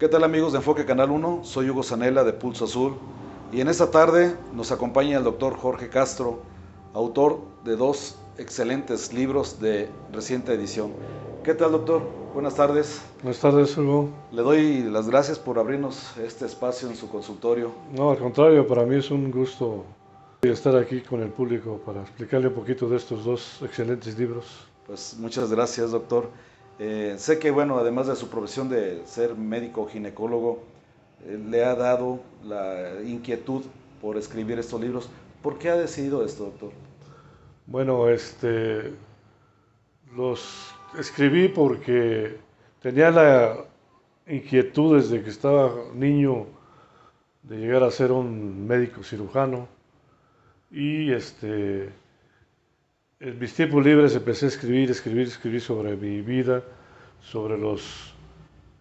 ¿Qué tal amigos de Enfoque Canal 1? Soy Hugo Zanella de Pulso Azul y en esta tarde nos acompaña el doctor Jorge Castro, autor de dos excelentes libros de reciente edición. ¿Qué tal doctor? Buenas tardes. Buenas tardes, Hugo. Le doy las gracias por abrirnos este espacio en su consultorio. No, al contrario, para mí es un gusto estar aquí con el público para explicarle un poquito de estos dos excelentes libros. Pues muchas gracias doctor. Sé que bueno, además de su profesión de ser médico ginecólogo, le ha dado la inquietud por escribir estos libros. ¿Por qué ha decidido esto, doctor? Bueno, los escribí porque tenía la inquietud desde que estaba niño de llegar a ser un médico cirujano y en mis tiempos libres empecé a escribir sobre mi vida, sobre los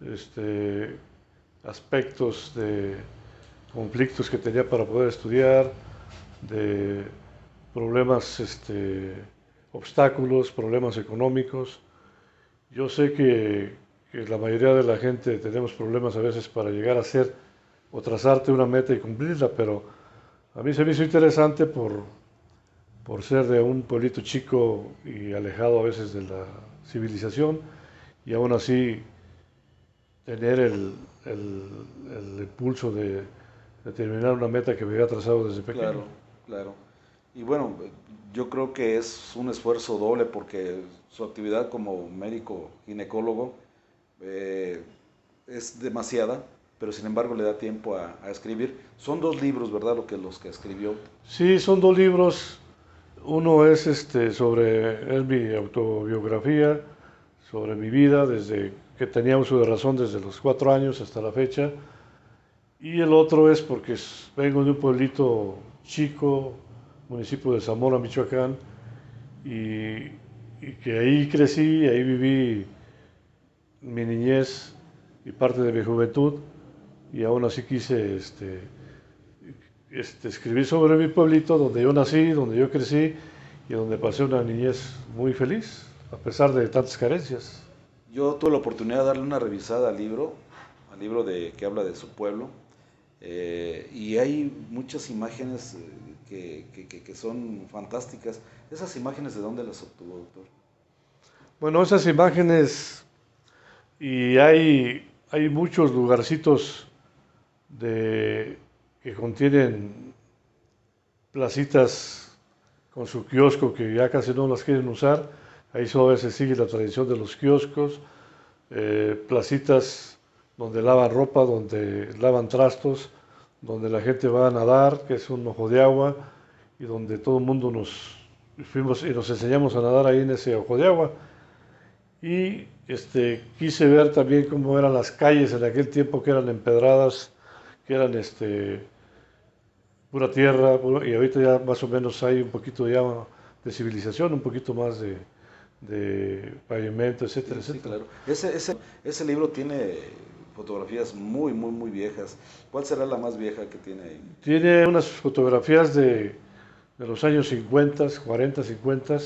este, aspectos de conflictos que tenía para poder estudiar, de problemas, obstáculos, problemas económicos. Yo sé que la mayoría de la gente tenemos problemas a veces para llegar a ser o trazarte una meta y cumplirla, pero a mí se me hizo interesante por ser de un pueblito chico y alejado a veces de la civilización y aún así tener el impulso de terminar una meta que me había trazado desde pequeño. Claro, claro. Y bueno, yo creo que es un esfuerzo doble porque su actividad como médico ginecólogo eh, es demasiada, pero sin embargo le da tiempo a escribir. Son dos libros, ¿verdad? Los que escribió. Sí, son dos libros. Uno es es mi autobiografía, sobre mi vida desde que tenía uso de razón desde los 4 años hasta la fecha. Y el otro es porque vengo de un pueblito chico, municipio de Zamora, Michoacán, y, y que ahí crecí, ahí viví mi niñez y parte de mi juventud, y aún así quise escribir sobre mi pueblito, donde yo nací, donde yo crecí y donde pasé una niñez muy feliz, a pesar de tantas carencias. Yo tuve la oportunidad de darle una revisada al libro que habla de su pueblo, y hay muchas imágenes que son fantásticas. ¿Esas imágenes de dónde las obtuvo, doctor? Bueno, esas imágenes, y hay muchos lugarcitos que contienen placitas con su kiosco que ya casi no las quieren usar. Ahí solo se sigue la tradición de los kioscos, placitas donde lavan ropa, donde lavan trastos, donde la gente va a nadar, que es un ojo de agua, y donde todo el mundo nos fuimos y nos enseñamos a nadar ahí en ese ojo de agua. Y quise ver también cómo eran las calles en aquel tiempo, que eran empedradas, que eran pura tierra, y ahorita ya más o menos hay un poquito ya de civilización, un poquito más de pavimento, etcétera, Sí, sí, etcétera. claro. Ese libro tiene fotografías muy, muy, muy viejas. ¿Cuál será la más vieja que tiene ahí? Tiene unas fotografías de los años 50, 40, 50,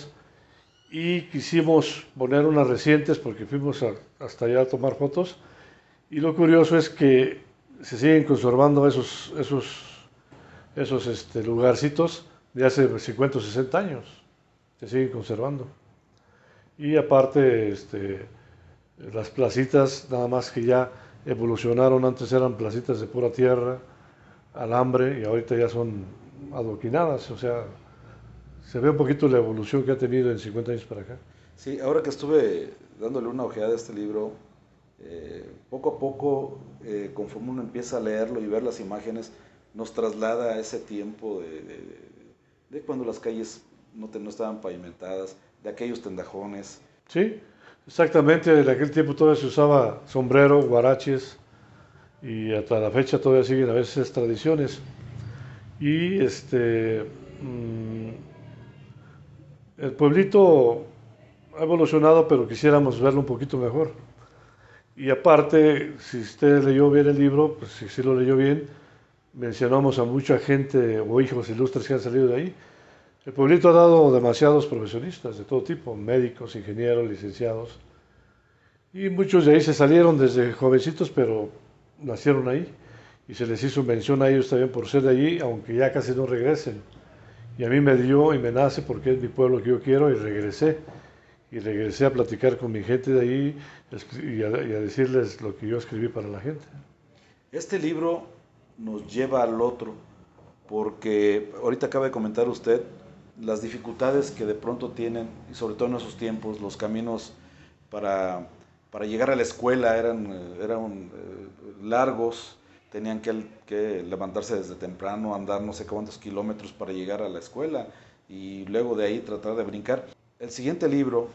y quisimos poner unas recientes porque fuimos hasta allá a tomar fotos. Y lo curioso es que se siguen conservando esos lugarcitos de hace 50 o 60 años. Se siguen conservando. Y aparte, las placitas, nada más que ya evolucionaron, antes eran placitas de pura tierra, alambre, y ahorita ya son adoquinadas, o sea, se ve un poquito la evolución que ha tenido en 50 años para acá. Sí, ahora que estuve dándole una ojeada a este libro, poco a poco, conforme uno empieza a leerlo y ver las imágenes, nos traslada a ese tiempo de cuando las calles no estaban pavimentadas, de aquellos tendajones. Sí, exactamente, en aquel tiempo todavía se usaba sombrero, guaraches, y hasta la fecha todavía siguen a veces tradiciones. Y mm, el pueblito ha evolucionado, pero quisiéramos verlo un poquito mejor. Y aparte, si usted leyó bien el libro, pues si sí lo leyó bien, mencionamos a mucha gente o hijos ilustres que han salido de ahí. El pueblito ha dado demasiados profesionistas de todo tipo, médicos, ingenieros, licenciados, y muchos de ahí se salieron desde jovencitos, pero nacieron ahí y se les hizo mención a ellos también por ser de allí, aunque ya casi no regresen. Y a mí me dio y me nace porque es mi pueblo que yo quiero y regresé. Y regresé a platicar con mi gente de ahí y a decirles lo que yo escribí para la gente. Este libro nos lleva al otro, porque ahorita acaba de comentar usted las dificultades que de pronto tienen, y sobre todo en esos tiempos, los caminos para, para llegar a la escuela eran largos, tenían que levantarse desde temprano, andar no sé cuántos kilómetros para llegar a la escuela y luego de ahí tratar de brincar. El siguiente libro,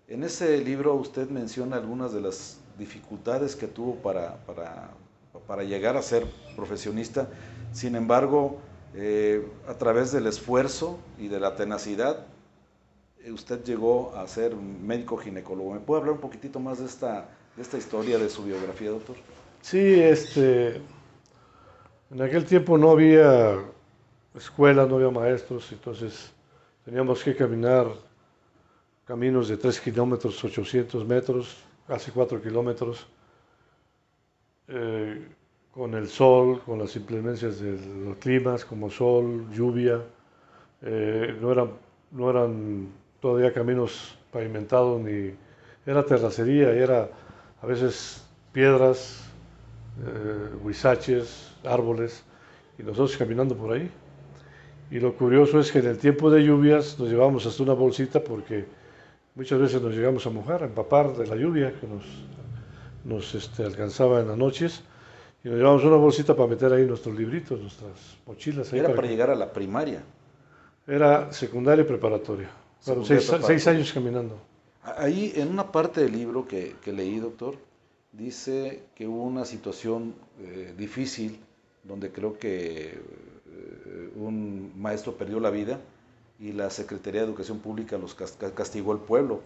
en ese libro usted menciona algunas de las dificultades que tuvo para llegar a ser profesionista. Sin embargo, a través del esfuerzo y de la tenacidad, usted llegó a ser médico ginecólogo. ¿Me puede hablar un poquitito más de esta historia de su biografía, doctor? Sí, en aquel tiempo no había escuela, no había maestros, entonces teníamos que caminar caminos de 3 kilómetros, 800 metros, casi 4 kilómetros, eh, con el sol, con las inclemencias de los climas, como sol, lluvia. No eran todavía caminos pavimentados, ni era terracería, y era a veces piedras, huizaches, árboles, y nosotros caminando por ahí. Y lo curioso es que en el tiempo de lluvias nos llevábamos hasta una bolsita porque muchas veces nos llegamos a mojar, a empapar de la lluvia que nos alcanzaba en las noches. Y nos llevábamos una bolsita para meter ahí nuestros libritos, nuestras mochilas ahí Era para para que... llegar a la primaria, Era secundaria y preparatoria. Fueron secundaria seis preparatoria. años caminando. Ahí, en una parte del libro que leí, doctor, dice que hubo una situación difícil donde creo que un maestro perdió la vida y la Secretaría de Educación Pública los castigó al pueblo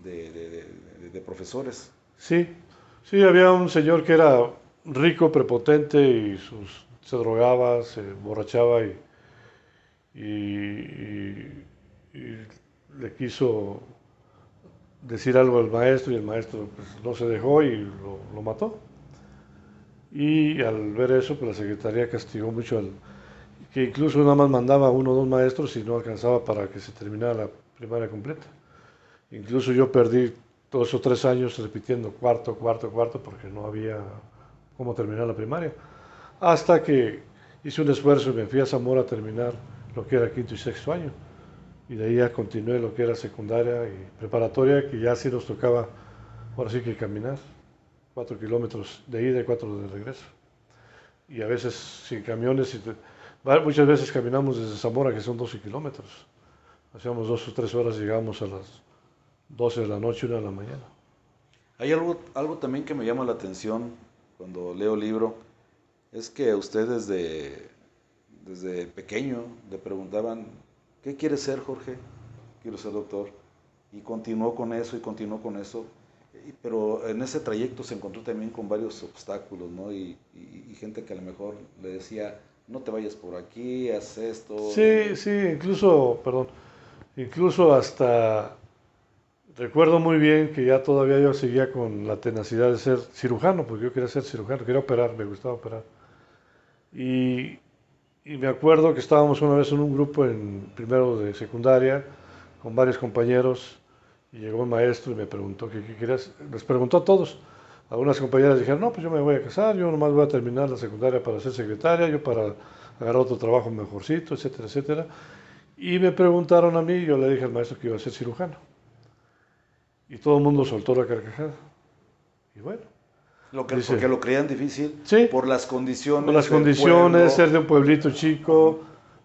de profesores. Sí, sí, había un señor que era rico, prepotente y se drogaba, se emborrachaba y le quiso decir algo al maestro y el maestro pues, no se dejó y lo mató. Y al ver eso, pues la secretaría castigó mucho que incluso nada más mandaba a uno o dos maestros y no alcanzaba para que se terminara la primaria completa. Incluso yo perdí 2 o 3 años repitiendo cuarto, cuarto, cuarto, porque no había cómo terminar la primaria. Hasta que hice un esfuerzo y me fui a Zamora a terminar lo que era quinto y sexto año. Y de ahí ya continué lo que era secundaria y preparatoria, que ya sí nos tocaba, ahora sí que caminar, 4 kilómetros de ida y 4 de regreso. Y a veces sin camiones, muchas veces caminamos desde Zamora, que son 12 kilómetros. Hacíamos 2 o 3 horas, llegábamos a las 12 de la noche, 1 de la mañana. Hay algo también que me llama la atención cuando leo el libro, es que a usted desde pequeño le preguntaban, ¿qué quieres ser, Jorge? Quiero ser doctor. Y continuó con eso y continuó con eso. Pero en ese trayecto se encontró también con varios obstáculos, ¿no? Y gente que a lo mejor le decía, no te vayas por aquí, haz esto. Sí, sí, incluso hasta recuerdo muy bien que ya todavía yo seguía con la tenacidad de ser cirujano, porque yo quería ser cirujano, quería operar, me gustaba operar. Y, y me acuerdo que estábamos una vez en un grupo en primero de secundaria con varios compañeros y llegó un maestro y me preguntó qué querías. Les preguntó a todos. Algunas compañeras dijeron, no, pues yo me voy a casar, yo nomás voy a terminar la secundaria para ser secretaria, yo para agarrar otro trabajo mejorcito, etcétera, etcétera. Y me preguntaron a mí, yo le dije al maestro que iba a ser cirujano. Y todo el mundo soltó la carcajada. Y bueno, Porque dice, lo creían difícil sí, por las por condiciones las del condiciones, pueblo. ser de un pueblito Ajá. chico,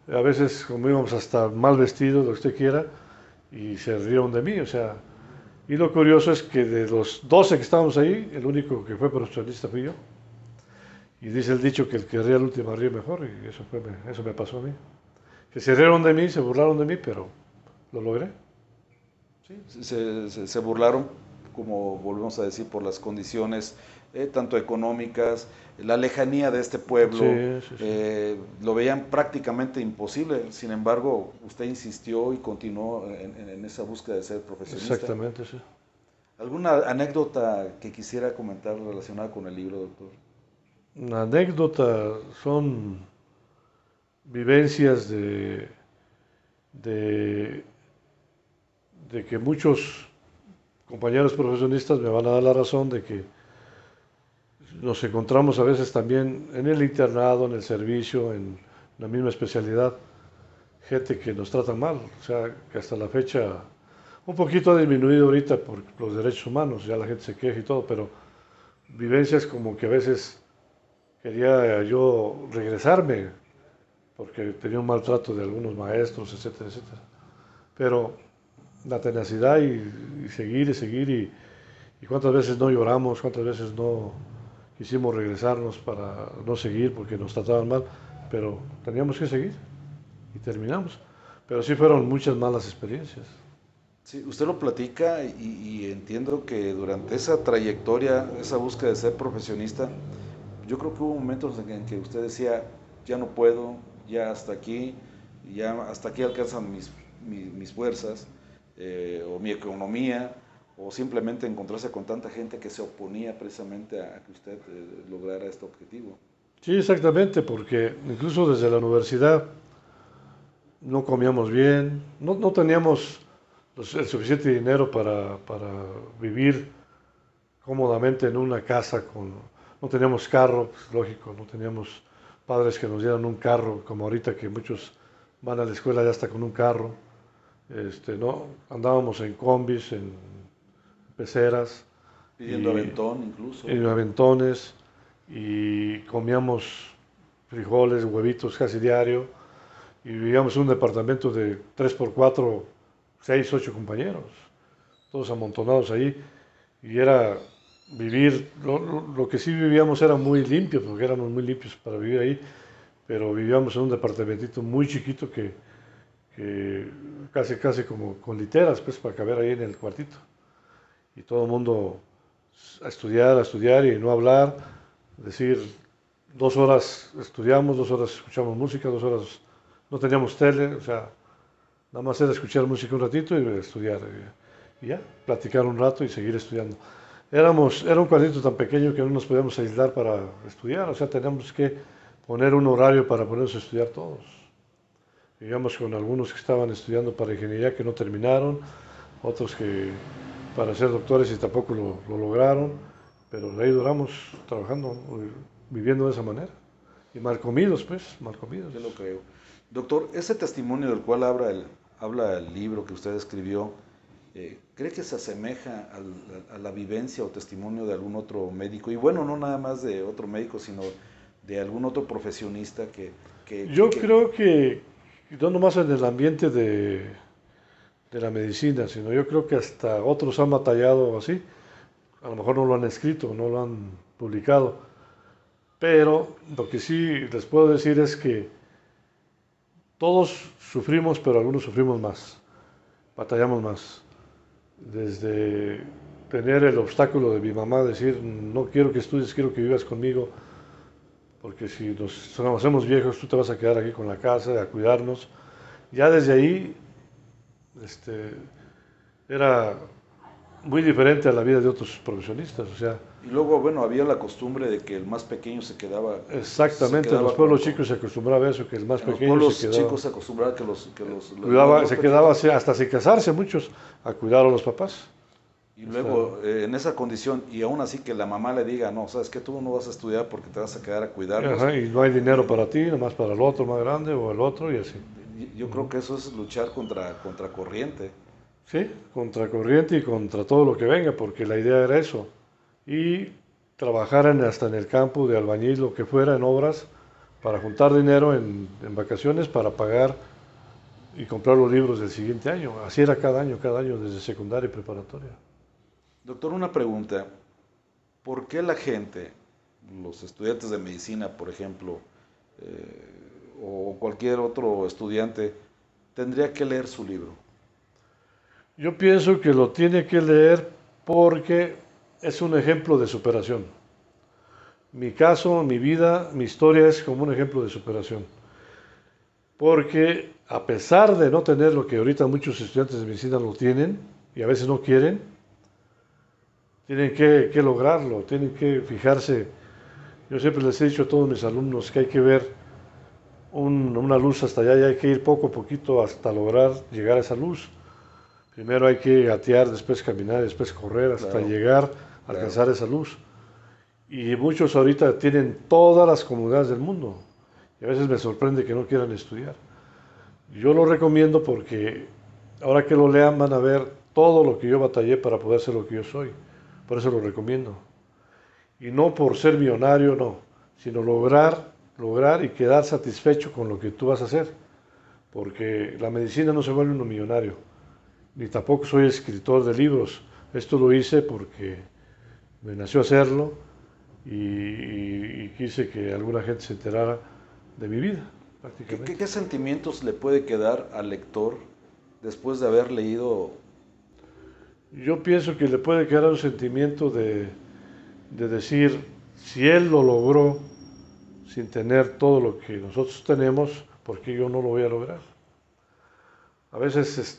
a veces como íbamos hasta mal vestidos, lo que usted quiera, y se rieron de mí, o sea, y lo curioso es que de los 12 que estábamos ahí, el único que fue profesionista fui yo, y dice el dicho que el que ríe al último ríe mejor, y eso me pasó a mí, que se rieron de mí, se burlaron de mí, pero lo logré. Sí, se burlaron, como volvemos a decir, por las condiciones tanto económicas, la lejanía de este Sí, pueblo, sí, sí, lo veían prácticamente imposible. Sin embargo, usted insistió y continuó en esa búsqueda de ser profesionista. exactamente, sí. ¿Alguna anécdota que quisiera comentar relacionada con el libro, doctor? una anécdota, son vivencias de, de que muchos compañeros profesionistas me van a dar la razón de que nos encontramos a veces también en el internado, en el servicio, en la misma especialidad, gente que nos trata mal, o sea, que hasta la fecha un poquito ha disminuido ahorita por los derechos humanos, ya la gente se queja y todo, pero vivencias como que a veces quería yo regresarme porque tenía un maltrato de algunos maestros, etcétera, etcétera. Pero la tenacidad y seguir y seguir y cuántas veces no lloramos, cuántas veces no quisimos regresarnos para no seguir porque nos trataban mal, pero teníamos que seguir y terminamos. Pero sí fueron muchas malas experiencias. Sí, usted lo platica y entiendo que durante esa trayectoria, esa búsqueda de ser profesionista, yo creo que hubo momentos en que usted decía, ya no puedo, ya hasta aquí, ya hasta aquí alcanzan mis fuerzas, o mi economía, o simplemente encontrarse con tanta gente que se oponía precisamente a que usted lograra este objetivo. Sí, exactamente, porque incluso desde la universidad no comíamos bien, no teníamos el suficiente dinero para vivir cómodamente en una casa no teníamos carro, pues, lógico, no teníamos padres que nos dieran un carro, como ahorita que muchos van a la escuela ya hasta con un carro, no, andábamos en combis, en peceras Pidiendo y aventón incluso. en aventones y comíamos frijoles, huevitos casi diario y vivíamos en un departamento de 3 por 4 6 8 compañeros, todos amontonados ahí y era vivir, lo que sí vivíamos era muy limpio, porque éramos muy limpios para vivir ahí, pero vivíamos en un departamentito muy chiquito que casi como con literas, pues, para caber ahí en el cuartito. Y todo el mundo a estudiar y no hablar, decir, 2 horas estudiamos, 2 horas escuchamos música, 2 horas no teníamos tele, o sea, nada más era escuchar música un ratito y estudiar. Y ya, platicar un rato y seguir estudiando. Era un cuadrito tan pequeño que no nos podíamos aislar para estudiar, o sea, teníamos que poner un horario para ponernos a estudiar todos. Digamos con algunos que estaban estudiando para ingeniería que no terminaron, otros que para ser doctores y tampoco lo lograron, pero ahí duramos trabajando, viviendo de esa manera. Y mal comidos, pues, mal comidos. Yo lo creo. Doctor, ese testimonio del cual habla el libro que usted escribió, ¿cree que se asemeja a la vivencia o testimonio de algún otro médico? Y bueno, no nada más de otro médico, sino de algún otro profesionista Yo creo que no nomás en el ambiente de la medicina, sino yo creo que hasta otros han batallado así. A lo mejor no lo han escrito, no lo han publicado, pero lo que sí les puedo decir es que todos sufrimos, pero algunos sufrimos más, batallamos más. Desde tener el obstáculo de mi mamá, decir, no quiero que estudies, quiero que vivas conmigo, porque si nos hacemos viejos, tú te vas a quedar aquí con la casa, a cuidarnos. Ya desde ahí este, era muy diferente a la vida de otros profesionistas, o sea, y luego, bueno, había la costumbre de que el más pequeño se exactamente, en los quedaba pueblos chicos se acostumbraba a eso, que el más en los pequeño se pueblos quedaba, chicos se acostumbraba que los cuidaba, más se quedaba pequeños. hasta sin casarse muchos a cuidar a los papás. Y Hasta, luego, en esa condición, y aún así que la mamá le diga, no, sabes que tú no vas a estudiar porque te vas a quedar a cuidarnos. ajá, y no hay dinero para ti, nomás para el otro más grande o el otro y así. Yo creo que eso es luchar contra corriente. Sí, contra corriente y contra todo lo que venga, porque la idea era eso. Y trabajar hasta en el campo de albañil, lo que fuera, en obras, para juntar dinero en vacaciones para pagar y comprar los libros del siguiente año. Así era cada año, desde secundaria y preparatoria. Doctor, una pregunta. ¿Por qué la gente, los estudiantes de medicina, por ejemplo, o cualquier otro estudiante, tendría que leer su libro? Yo pienso que lo tiene que leer porque es un ejemplo de superación. Mi caso, mi vida, mi historia es como un ejemplo de superación. Porque a pesar de no tener lo que ahorita muchos estudiantes de medicina lo tienen, y a veces no quieren, tienen que lograrlo, tienen que fijarse Yo siempre les he dicho a todos mis alumnos que hay que ver una luz hasta allá y hay que ir poco a poquito hasta lograr llegar a esa luz. Primero hay que gatear, después caminar, después correr hasta Claro, llegar a alcanzar esa luz. Y muchos ahorita tienen todas las comodidades del mundo. Y a veces me sorprende que no quieran estudiar. Yo lo recomiendo porque ahora que lo lean van a ver todo lo que yo batallé para poder ser lo que yo soy. Por eso lo recomiendo. Y no por ser millonario, no, sino lograr y quedar satisfecho con lo que tú vas a hacer. Porque la medicina no se vuelve uno millonario, ni tampoco soy escritor de libros. Esto lo hice porque me nació hacerlo y quise que alguna gente se enterara de mi vida, prácticamente. ¿Qué sentimientos le puede quedar al lector después de haber leído? Yo pienso que le puede quedar un sentimiento de decir, si él lo logró sin tener todo lo que nosotros tenemos, ¿por qué yo no lo voy a lograr? A veces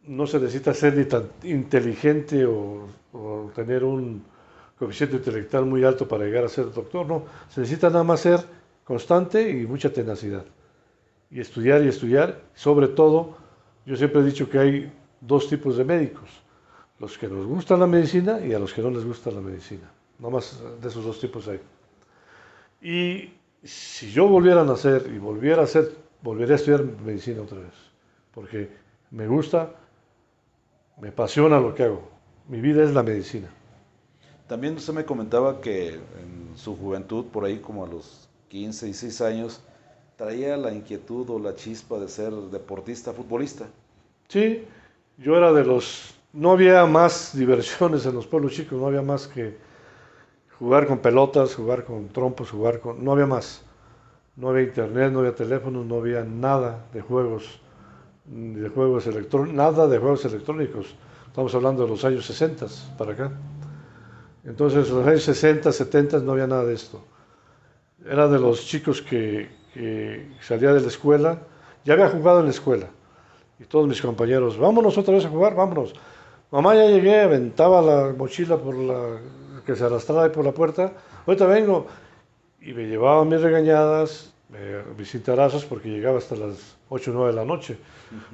no se necesita ser ni tan inteligente o tener un coeficiente intelectual muy alto para llegar a ser doctor, no. Se necesita nada más ser constante y mucha tenacidad. Y estudiar. Sobre todo, yo siempre he dicho que hay dos tipos de médicos. Los que nos gusta la medicina y a los que no les gusta la medicina. No más de esos dos tipos hay. Y si yo volviera a nacer y volvería a estudiar medicina otra vez. Porque me gusta, me apasiona lo que hago. Mi vida es la medicina. También usted me comentaba que en su juventud, por ahí como a los 15 y 16 años, traía la inquietud o la chispa de ser deportista, futbolista. Sí, yo era de los... No había más diversiones en los pueblos chicos, no había más que jugar con pelotas, jugar con trompos, no había más. No había internet, no había teléfonos, no había nada de juegos, nada de juegos electrónicos. Estamos hablando de los años 60 para acá. Entonces, en los años 60, 70 no había nada de esto. Era de los chicos que salía de la escuela, ya había jugado en la escuela. Y todos mis compañeros, vámonos otra vez a jugar, vámonos. Mamá, ya llegué, aventaba la mochila que se arrastraba ahí por la puerta. Ahorita vengo. Y me llevaba mis regañadas, mis cintarazos, porque llegaba hasta las 8 o 9 de la noche.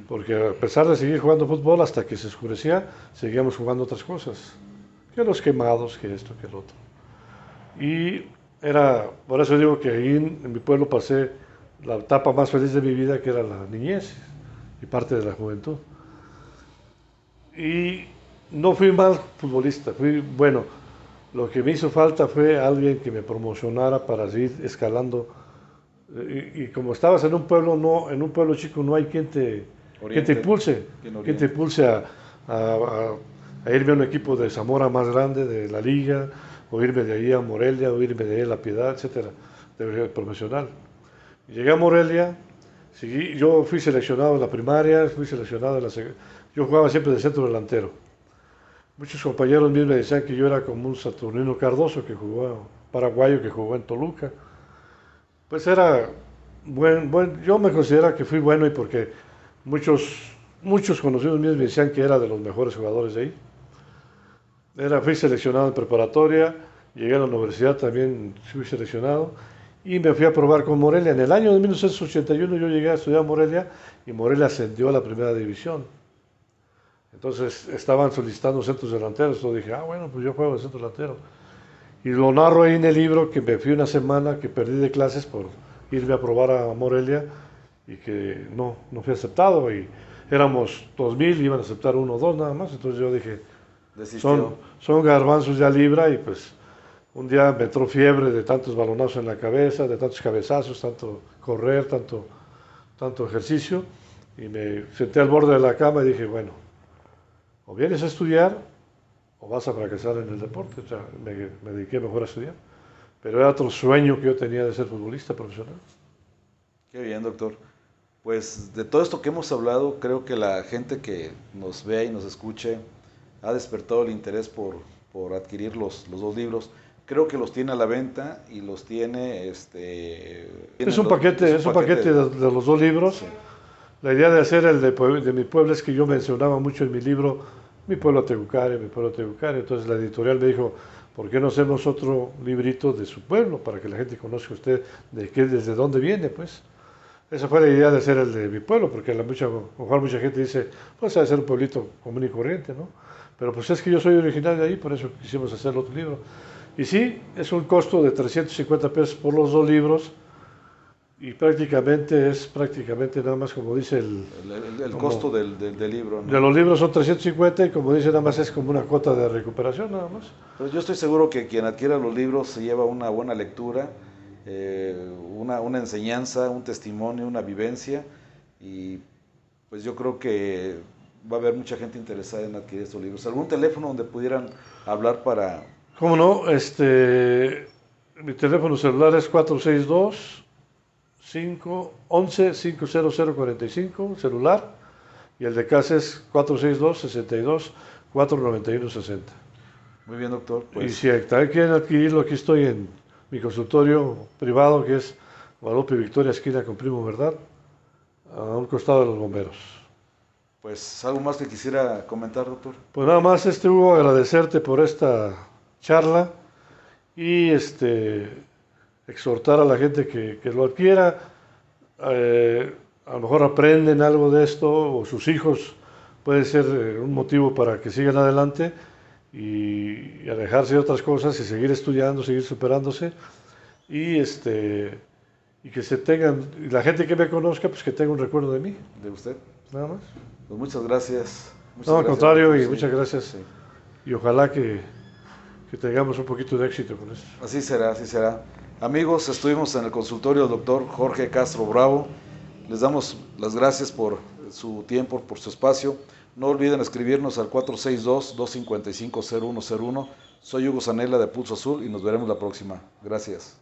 Porque a pesar de seguir jugando fútbol, hasta que se oscurecía, seguíamos jugando otras cosas. Que los quemados, que esto, que el otro. Y por eso digo que ahí en mi pueblo pasé la etapa más feliz de mi vida, que era la niñez y parte de la juventud. Y no fui mal futbolista, fui bueno. Lo que me hizo falta fue alguien que me promocionara para seguir escalando. Y como estabas en un pueblo, en un pueblo chico, no hay quien te impulse, quien te impulse a irme a un equipo de Zamora más grande, de la liga, o irme de ahí a Morelia, o irme de ahí a La Piedad, etcétera, de profesional. Llegué a Morelia, yo fui seleccionado en la primaria, fui seleccionado en la secundaria. Yo jugaba siempre de centro delantero. Muchos compañeros míos me decían que yo era como un Saturnino Cardoso, paraguayo que jugó en Toluca. Pues era yo me considero que fui bueno y porque muchos conocidos míos me decían que era de los mejores jugadores de ahí. Fui seleccionado en preparatoria, llegué a la universidad también fui seleccionado y me fui a probar con Morelia. En el año de 1981 yo llegué a estudiar a Morelia y Morelia ascendió a la primera división. Entonces estaban solicitando centros delanteros, entonces dije, bueno, pues yo juego de centro delantero. Y lo narro ahí en el libro que me fui una semana, que perdí de clases por irme a probar a Morelia y que no fui aceptado y éramos 2000, iban a aceptar 1 o 2 nada más, entonces yo dije, son garbanzos ya libra y pues un día me entró fiebre de tantos balonazos en la cabeza, de tantos cabezazos, tanto correr, tanto ejercicio y me senté al borde de la cama y dije, bueno, o vienes a estudiar o vas a fracasar en el deporte. O sea, me dediqué mejor a estudiar. Pero era otro sueño que yo tenía de ser futbolista profesional. Qué bien, doctor. Pues de todo esto que hemos hablado, creo que la gente que nos vea y nos escuche ha despertado el interés por adquirir los 2 libros. Creo que los tiene a la venta y los tiene... Es un paquete de los 2 libros. Sí. La idea de hacer el de mi pueblo es que yo mencionaba mucho en mi libro mi pueblo Tegucario. Entonces la editorial me dijo, ¿por qué no hacemos otro librito de su pueblo para que la gente conozca usted desde dónde viene, pues? Esa fue la idea de hacer el de mi pueblo, porque a lo mejor mucha gente dice, pues ha de ser un pueblito común y corriente, ¿no? Pero pues es que yo soy original de ahí, por eso quisimos hacer otro libro. Y sí, es un costo de 350 pesos por los dos libros, y prácticamente nada más como dice El costo del libro, ¿no? de los libros son 350 y como dice nada más es como una cuota de recuperación nada más. Pero yo estoy seguro que quien adquiera los libros se lleva una buena lectura, una enseñanza, un testimonio, una vivencia, y pues yo creo que va a haber mucha gente interesada en adquirir estos libros. ¿Algún teléfono donde pudieran hablar para...? ¿Cómo no? Mi teléfono celular es 462-511-50045, celular, y el de casa es 462-62-491-60. Muy bien, doctor. Pues... Y si también quieren adquirirlo, aquí estoy en mi consultorio privado, que es Guadalupe Victoria, esquina con Primo Verdad, a un costado de los bomberos. Pues, ¿algo más que quisiera comentar, doctor? Pues nada más, Hugo, agradecerte por esta charla y exhortar a la gente que lo adquiera. A lo mejor aprenden algo de esto, o sus hijos puede ser un motivo para que sigan adelante y alejarse de otras cosas y seguir estudiando, seguir superándose, y que se tengan, y la gente que me conozca, pues que tenga un recuerdo de mí. ¿De usted? Nada más. Pues muchas gracias. No, al contrario, doctor, y muchas gracias. Sí. Y ojalá que tengamos un poquito de éxito con esto. Así será, así será. Amigos, estuvimos en el consultorio del doctor Jorge Castro Bravo. Les damos las gracias por su tiempo, por su espacio. No olviden escribirnos al 462-255-0101. Soy Hugo Zanella de Pulso Azul y nos veremos la próxima. Gracias.